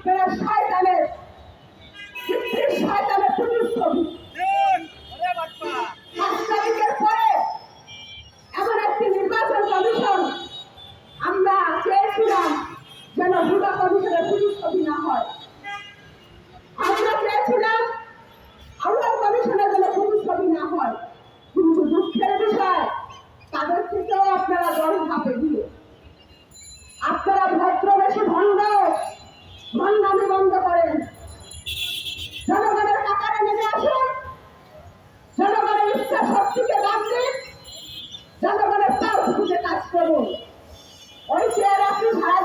শয়তানের শয়তানের প্রতিচ্ছবি। 5 তারিখের পরে এমন একটি নির্বাচন কমিশন আমরা চেয়েছিলাম যেন ভুয়া কমিশনের প্রতিচ্ছবি না হয়। আমরা চেয়েছিলাম আউয়াল কমিশনের যেন প্রতিচ্ছবি না হয়। কিন্তু দুঃখের বিষয় তাদের থেকেও আপনারা দল ধাপে দিয়ে আপনারা ভদ্র বেশি ভণ্ডামি বন্ধ করেন। জনগণের কাতারে নেমে আসুন, জনগণের ইচ্ছা শক্তিকে বাদ দিন, জনগণের তার খুঁজে কাজ করুন। ওই চেয়ার আপনি সারা